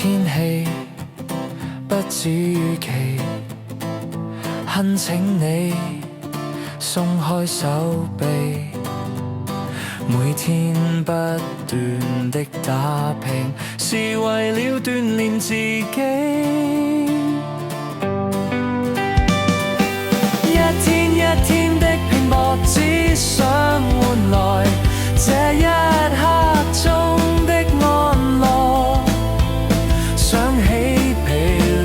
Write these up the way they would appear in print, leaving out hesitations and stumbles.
天氣不止預期，懇請你鬆開手臂，每天不斷的打拼，是為了鍛鍊自己。一天一天的拼搏，只想換來這一刻中的安樂。想起疲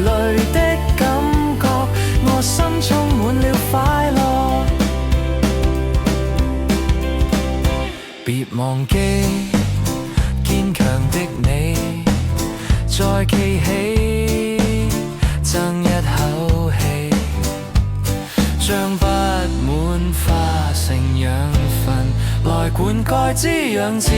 累的感覺，我心充滿了快樂。別忘記堅強的你，再記起爭一口氣，將不滿化成養分，來灌溉滋養自己。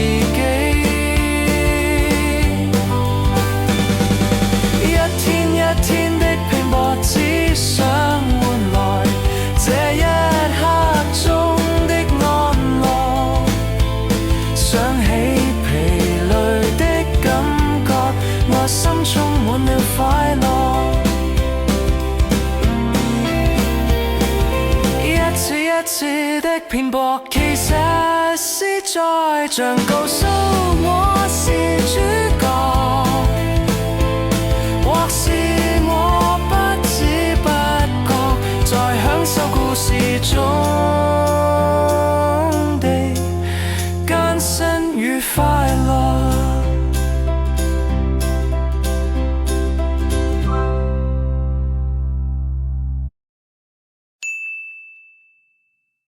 一天一天的拼搏，只想換來這一刻中的安樂。想起疲累的感覺，我心充滿了快樂。一次一次的拼搏，其實是在像告訴我是主角，或是我不知不覺在享受故事中。